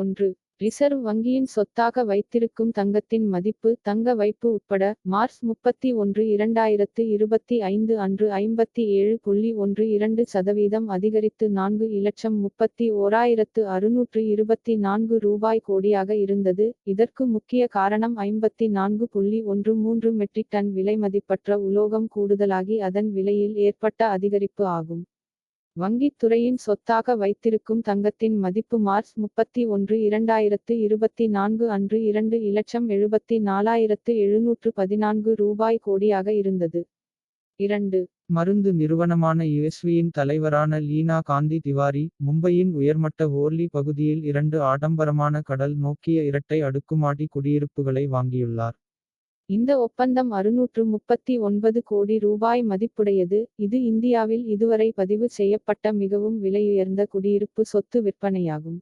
1. Reserve வங்கியின் சொத்தாக வைத்திருக்கும் தங்கத்தின் மதிப்பு தங்க வைப்பு உட்பட மார்ச் 31 2025 அன்று 57.12% அதிகரித்து 4,31,624 ரூபாய் கோடியாக இருந்தது. இதற்கு முக்கிய காரணம் 54.13 மெட்ரிக் டன் விலைமதிப்பற்ற உலோகம் கூடுதலாகி அதன் விலையில் ஏற்பட்ட அதிகரிப்பு ஆகும். வங்கித் துறையின் சொத்தாக வைத்திருக்கும் தங்கத்தின் மதிப்பு மார்ச் 31 2024 அன்று 2,74,714 ரூபாய் கோடியாக இருந்தது. 2. மருந்து நிறுவனமான யுஎஸ்வியின் தலைவரான லீனா காந்தி திவாரி மும்பையின் உயர்மட்ட ஓர்லி பகுதியில் 2 ஆடம்பரமான கடல் நோக்கிய இரட்டை அடுக்குமாடி குடியிருப்புகளை வாங்கியுள்ளார். இந்த ஒப்பந்தம் 639 கோடி ரூபாய் மதிப்புடையது. இது இந்தியாவில் இதுவரை பதிவு செய்யப்பட்ட மிகவும் விலையுயர்ந்த குடியிருப்பு சொத்து விற்பனையாகும்.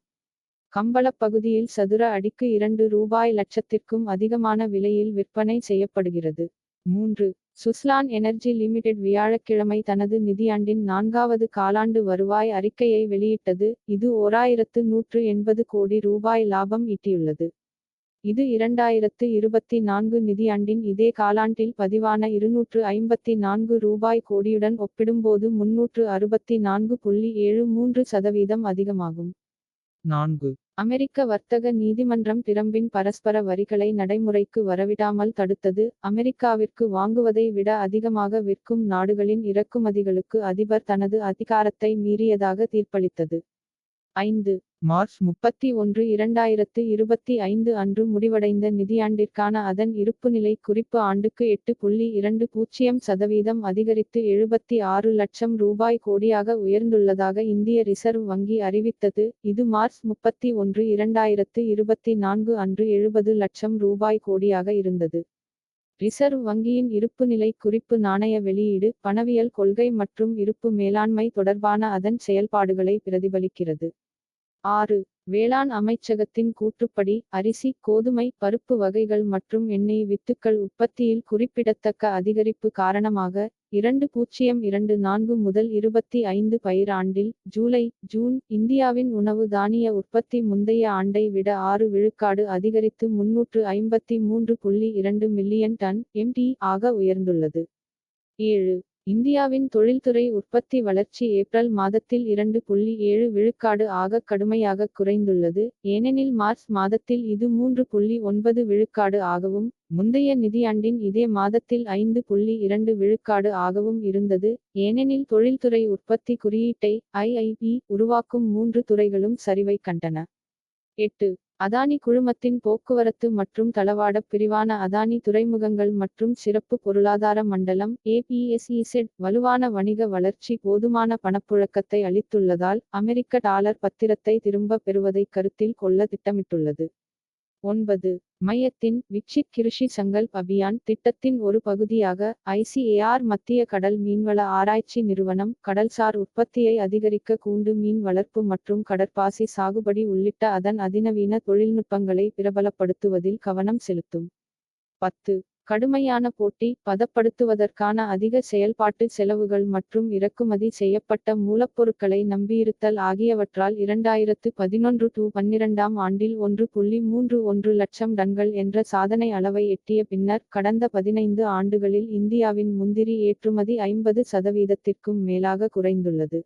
கம்பளப் பகுதியில் சதுர அடிக்கு ரூ.2,00,000க்கும் அதிகமான விலையில் விற்பனை செய்யப்படுகிறது. 3. சுஸ்லான் எனர்ஜி லிமிடெட் வியாழக்கிழமை தனது நிதியாண்டின் 4வது காலாண்டு வருவாய் அறிக்கையை வெளியிட்டது. இது 1180 கோடி ரூபாய் லாபம் ஈட்டியுள்ளது. இது 2024 நிதியாண்டின் இதே காலாண்டில் பதிவான 254 ரூபாய் கோடியுடன் ஒப்பிடும்போது 364.73% அதிகமாகும். 4. அமெரிக்க வர்த்தக நீதிமன்றம் டிரம்பின் பரஸ்பர வரிகளை நடைமுறைக்கு வரவிடாமல் தடுத்தது. அமெரிக்காவிற்கு வாங்குவதை விட அதிகமாக விற்கும் நாடுகளின் இறக்குமதிகளுக்கு அதிபர் தனது அதிகாரத்தை மீறியதாக தீர்ப்பளித்தது. 5. மார்ச் 31 2025 அன்று முடிவடைந்த நிதியாண்டிற்கான அதன் இருப்புநிலை குறிப்பு ஆண்டுக்கு 8.20% அதிகரித்து 76 லட்சம் ரூபாய் கோடியாக உயர்ந்துள்ளதாக இந்திய ரிசர்வ் வங்கி அறிவித்தது. இது மார்ச் 31 2024 அன்று 70 லட்சம் ரூபாய் கோடியாக இருந்தது. ரிசர்வ் வங்கியின் இருப்புநிலை குறிப்பு நாணய வெளியீடு பணவியல் கொள்கை மற்றும் இருப்பு மேலாண்மை தொடர்பான அதன் செயல்பாடுகளை பிரதிபலிக்கிறது. 6. வேளாண் அமைச்சகத்தின் கூற்றுப்படி அரிசி கோதுமை பருப்பு வகைகள் மற்றும் எண்ணெய் வித்துக்கள் உற்பத்தியில் குறிப்பிடத்தக்க அதிகரிப்பு காரணமாக 2024 முதல் 25 பயிர் ஆண்டில் ஜூலை ஜூன் இந்தியாவின் உணவு தானிய உற்பத்தி முந்தைய ஆண்டை விட 6 விழுக்காடு அதிகரித்து 353.2 மில்லியன் டன் (MT) ஆக உயர்ந்துள்ளது. 7. இந்தியாவின் தொழில்துறை உற்பத்தி வளர்ச்சி ஏப்ரல் மாதத்தில் 2.7 விழுக்காடு ஆக கடுமையாக குறைந்துள்ளது. ஏனெனில் மார்ச் மாதத்தில் இது 3.9 விழுக்காடு ஆகவும் முந்தைய நிதியாண்டின் இதே மாதத்தில் 5.2 விழுக்காடு ஆகவும் இருந்தது. ஏனெனில் தொழில்துறை உற்பத்தி குறியீட்டை IIP உருவாக்கும் 3 துறைகளும் சரிவை கண்டன. 8. அதானி குழுமத்தின் போக்குவரத்து மற்றும் தளவாடப் பிரிவான அதானி துறைமுகங்கள் மற்றும் சிறப்பு பொருளாதார மண்டலம் APSEZ வலுவான வணிக வளர்ச்சி போதுமான பணப்புழக்கத்தை அளித்துள்ளதால் அமெரிக்க டாலர் பத்திரத்தை திரும்ப பெறுவதை கருத்தில் கொள்ள திட்டமிட்டுள்ளது. 9. மையத்தின் விக்ஷித் கிருஷி சங்கல்ப் அபியான் திட்டத்தின் ஒரு பகுதியாக ICAR மத்திய கடல் மீன்வள ஆராய்ச்சி நிறுவனம் கடல்சார் உற்பத்தியை அதிகரிக்க கூண்டு மீன் வளர்ப்பு மற்றும் கடற்பாசி சாகுபடி உள்ளிட்ட அதன் அதிநவீன தொழில்நுட்பங்களை பிரபலப்படுத்துவதில் கவனம் செலுத்தும். 10. கடுமையான போட்டி பதப்படுத்துவதற்கான அதிக செயல்பாட்டு செலவுகள் மற்றும் இறக்குமதி செய்யப்பட்ட மூலப்பொருட்களை நம்பியிருத்தல் ஆகியவற்றால் 2011-12 ஆண்டில் 1.31 லட்சம் டன்கள் என்ற சாதனை அளவை எட்டிய பின்னர் கடந்த 15 ஆண்டுகளில் இந்தியாவின் முந்திரி ஏற்றுமதி 50%க்கும் மேலாக குறைந்துள்ளது.